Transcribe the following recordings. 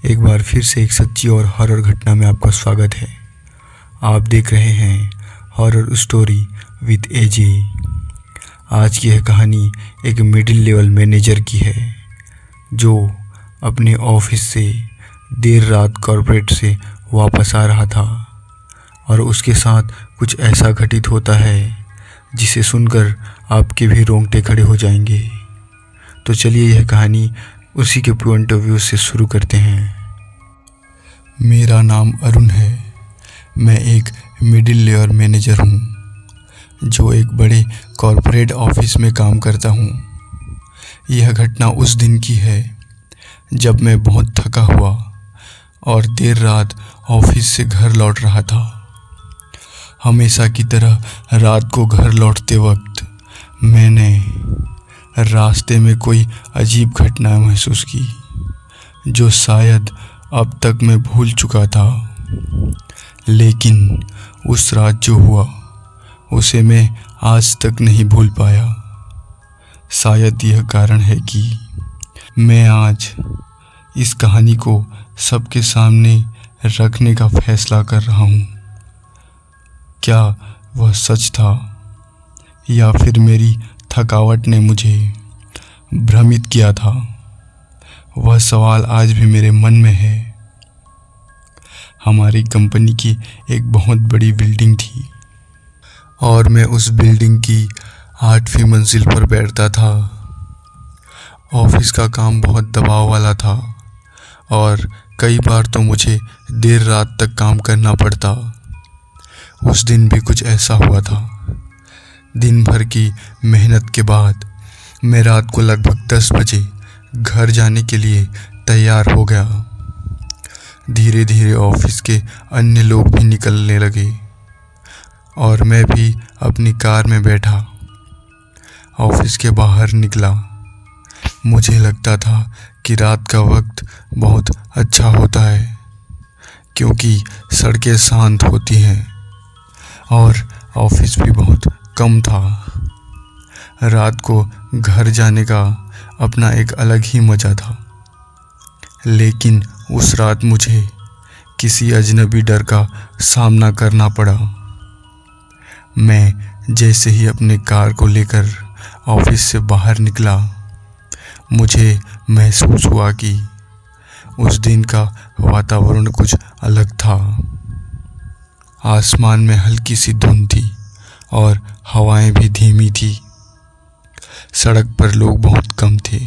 एक बार फिर से एक सच्ची और हॉरर घटना में आपका स्वागत है। आप देख रहे हैं हॉरर स्टोरी विद एजे। आज की यह कहानी एक मिडिल लेवल मैनेजर की है जो अपने ऑफिस से देर रात कॉर्पोरेट से वापस आ रहा था और उसके साथ कुछ ऐसा घटित होता है जिसे सुनकर आपके भी रोंगटे खड़े हो जाएंगे। तो चलिए यह कहानी उसी के पॉइंट ऑफ व्यू से शुरू करते हैं। मेरा नाम अरुण है। मैं एक मिडिल लेयर मैनेजर हूँ जो एक बड़े कॉर्पोरेट ऑफिस में काम करता हूँ। यह घटना उस दिन की है जब मैं बहुत थका हुआ और देर रात ऑफिस से घर लौट रहा था। हमेशा की तरह रात को घर लौटते वक्त मैंने रास्ते में कोई अजीब घटना महसूस की जो शायद अब तक मैं भूल चुका था, लेकिन उस रात जो हुआ उसे मैं आज तक नहीं भूल पाया। शायद यह कारण है कि मैं आज इस कहानी को सबके सामने रखने का फैसला कर रहा हूँ। क्या वह सच था या फिर मेरी थकावट ने मुझे भ्रमित किया था? वह सवाल आज भी मेरे मन में है। हमारी कंपनी की एक बहुत बड़ी बिल्डिंग थी और मैं उस बिल्डिंग की 8वीं मंजिल पर बैठता था। ऑफिस का काम बहुत दबाव वाला था और कई बार तो मुझे देर रात तक काम करना पड़ता। उस दिन भी कुछ ऐसा हुआ था। दिन भर की मेहनत के बाद मैं रात को लगभग 10 बजे घर जाने के लिए तैयार हो गया। धीरे धीरे ऑफिस के अन्य लोग भी निकलने लगे और मैं भी अपनी कार में बैठा ऑफिस के बाहर निकला। मुझे लगता था कि रात का वक्त बहुत अच्छा होता है क्योंकि सड़कें शांत होती हैं और ऑफिस भी बहुत कम था। रात को घर जाने का अपना एक अलग ही मज़ा था, लेकिन उस रात मुझे किसी अजनबी डर का सामना करना पड़ा। मैं जैसे ही अपने कार को लेकर ऑफिस से बाहर निकला, मुझे महसूस हुआ कि उस दिन का वातावरण कुछ अलग था। आसमान में हल्की सी धुंध थी और हवाएं भी धीमी थी। सड़क पर लोग बहुत कम थे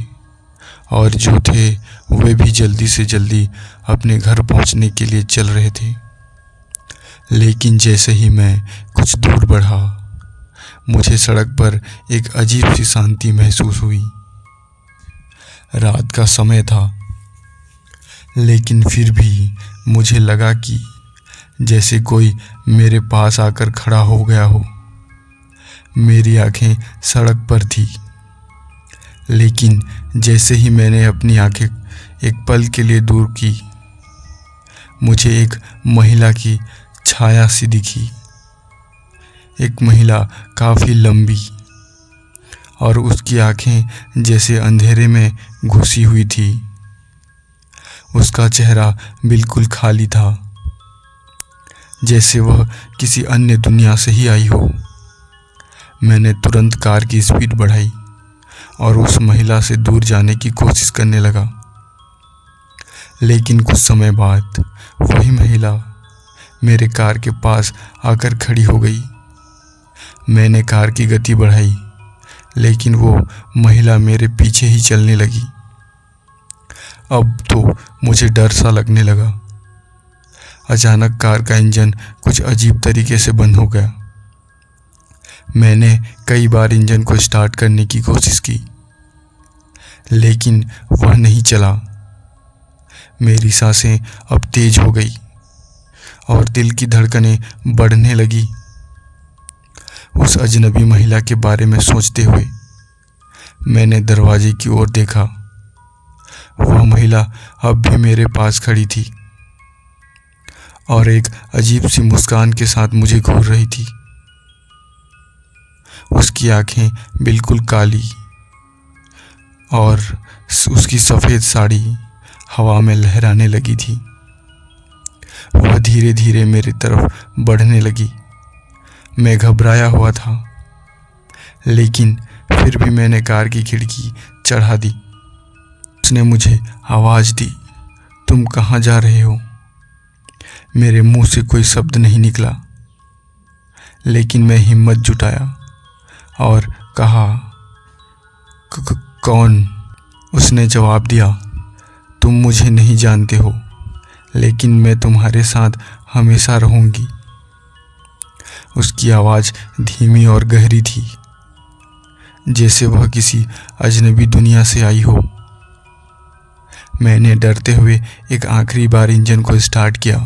और जो थे वे भी जल्दी से जल्दी अपने घर पहुंचने के लिए चल रहे थे। लेकिन जैसे ही मैं कुछ दूर बढ़ा, मुझे सड़क पर एक अजीब सी शांति महसूस हुई। रात का समय था, लेकिन फिर भी मुझे लगा कि जैसे कोई मेरे पास आकर खड़ा हो गया हो। मेरी आंखें सड़क पर थी, लेकिन जैसे ही मैंने अपनी आंखें एक पल के लिए दूर की, मुझे एक महिला की छाया सी दिखी। एक महिला काफ़ी लंबी और उसकी आंखें जैसे अंधेरे में घुसी हुई थी। उसका चेहरा बिल्कुल खाली था, जैसे वह किसी अन्य दुनिया से ही आई हो। मैंने तुरंत कार की स्पीड बढ़ाई और उस महिला से दूर जाने की कोशिश करने लगा। लेकिन कुछ समय बाद वही महिला मेरे कार के पास आकर खड़ी हो गई। मैंने कार की गति बढ़ाई, लेकिन वो महिला मेरे पीछे ही चलने लगी। अब तो मुझे डर सा लगने लगा। अचानक कार का इंजन कुछ अजीब तरीके से बंद हो गया। मैंने कई बार इंजन को स्टार्ट करने की कोशिश की, लेकिन वह नहीं चला। मेरी सांसें अब तेज हो गई और दिल की धड़कनें बढ़ने लगी। उस अजनबी महिला के बारे में सोचते हुए मैंने दरवाजे की ओर देखा। वह महिला अब भी मेरे पास खड़ी थी और एक अजीब सी मुस्कान के साथ मुझे घूर रही थी। उसकी आंखें बिल्कुल काली और उसकी सफ़ेद साड़ी हवा में लहराने लगी थी। वह धीरे धीरे मेरी तरफ बढ़ने लगी। मैं घबराया हुआ था, लेकिन फिर भी मैंने कार की खिड़की चढ़ा दी। उसने मुझे आवाज़ दी, तुम कहाँ जा रहे हो? मेरे मुंह से कोई शब्द नहीं निकला, लेकिन मैं हिम्मत जुटाया और कहा, कौन? उसने जवाब दिया, तुम मुझे नहीं जानते हो, लेकिन मैं तुम्हारे साथ हमेशा रहूंगी। उसकी आवाज़ धीमी और गहरी थी, जैसे वह किसी अजनबी दुनिया से आई हो। मैंने डरते हुए एक आखिरी बार इंजन को स्टार्ट किया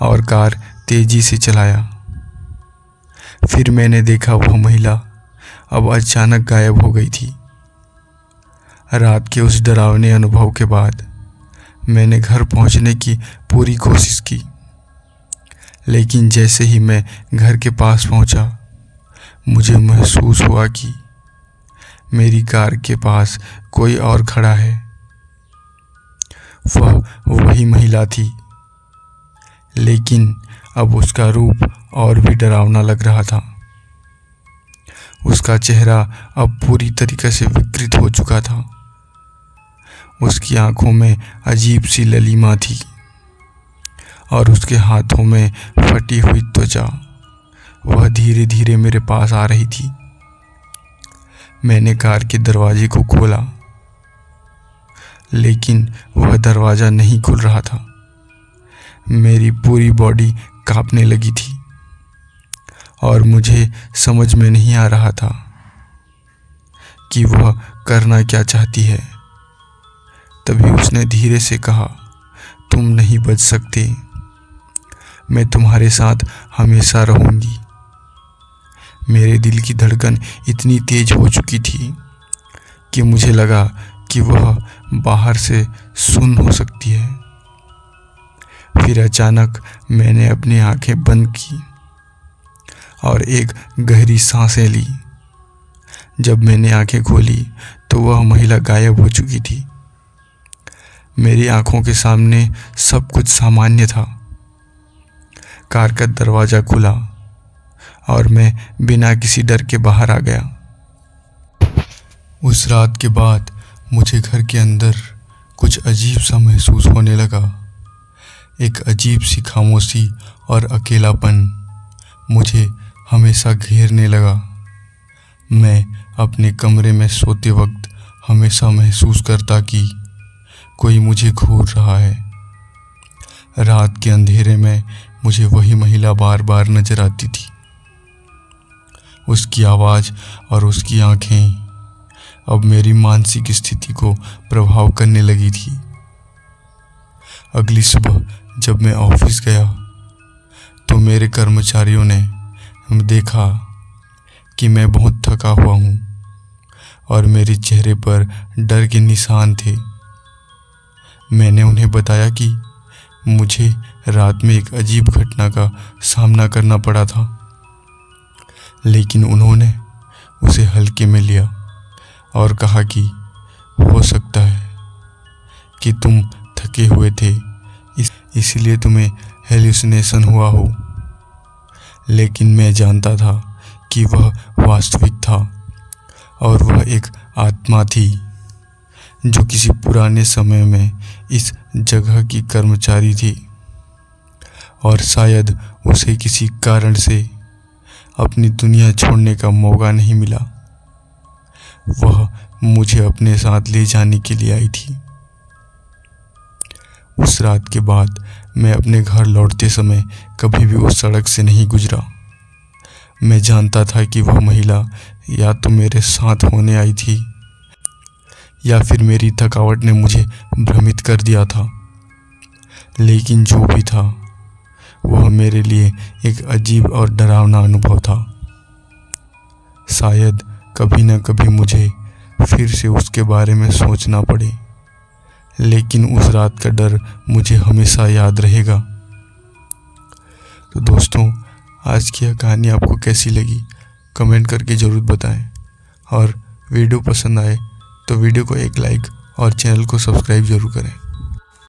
और कार तेजी से चलाया। फिर मैंने देखा वह महिला अब अचानक गायब हो गई थी। रात के उस डरावने अनुभव के बाद मैंने घर पहुंचने की पूरी कोशिश की, लेकिन जैसे ही मैं घर के पास पहुंचा, मुझे महसूस हुआ कि मेरी कार के पास कोई और खड़ा है। वह वही महिला थी, लेकिन अब उसका रूप और भी डरावना लग रहा था। उसका चेहरा अब पूरी तरीके से विकृत हो चुका था। उसकी आंखों में अजीब सी ललीमा थी और उसके हाथों में फटी हुई त्वचा। वह धीरे धीरे मेरे पास आ रही थी। मैंने कार के दरवाजे को खोला, लेकिन वह दरवाज़ा नहीं खुल रहा था। मेरी पूरी बॉडी कांपने लगी थी और मुझे समझ में नहीं आ रहा था कि वह करना क्या चाहती है। तभी उसने धीरे से कहा, तुम नहीं बच सकते, मैं तुम्हारे साथ हमेशा रहूंगी। मेरे दिल की धड़कन इतनी तेज हो चुकी थी कि मुझे लगा कि वह बाहर से सुन्न हो सकती है। फिर अचानक मैंने अपनी आंखें बंद की और एक गहरी सांसें ली। जब मैंने आंखें खोली तो वह महिला गायब हो चुकी थी। मेरी आंखों के सामने सब कुछ सामान्य था। कार का दरवाज़ा खुला और मैं बिना किसी डर के बाहर आ गया। उस रात के बाद मुझे घर के अंदर कुछ अजीब सा महसूस होने लगा। एक अजीब सी खामोशी और अकेलापन मुझे हमेशा घेरने लगा। मैं अपने कमरे में सोते वक्त हमेशा महसूस करता कि कोई मुझे घूर रहा है। रात के अंधेरे में मुझे वही महिला बार बार नजर आती थी। उसकी आवाज़ और उसकी आंखें अब मेरी मानसिक स्थिति को प्रभाव करने लगी थी। अगली सुबह जब मैं ऑफिस गया तो मेरे कर्मचारियों ने देखा कि मैं बहुत थका हुआ हूँ और मेरे चेहरे पर डर के निशान थे। मैंने उन्हें बताया कि मुझे रात में एक अजीब घटना का सामना करना पड़ा था, लेकिन उन्होंने उसे हल्के में लिया और कहा कि हो सकता है कि तुम थके हुए थे, इसलिए तुम्हें हेलुसिनेशन हुआ हो। लेकिन मैं जानता था कि वह वास्तविक था और वह एक आत्मा थी जो किसी पुराने समय में इस जगह की कर्मचारी थी और शायद उसे किसी कारण से अपनी दुनिया छोड़ने का मौका नहीं मिला। वह मुझे अपने साथ ले जाने के लिए आई थी। उस रात के बाद मैं अपने घर लौटते समय कभी भी उस सड़क से नहीं गुजरा। मैं जानता था कि वह महिला या तो मेरे साथ होने आई थी या फिर मेरी थकावट ने मुझे भ्रमित कर दिया था। लेकिन जो भी था वह मेरे लिए एक अजीब और डरावना अनुभव था। शायद कभी न कभी मुझे फिर से उसके बारे में सोचना पड़े, लेकिन उस रात का डर मुझे हमेशा याद रहेगा। तो दोस्तों, आज की यह कहानी आपको कैसी लगी कमेंट करके ज़रूर बताएं, और वीडियो पसंद आए तो वीडियो को एक लाइक और चैनल को सब्सक्राइब ज़रूर करें।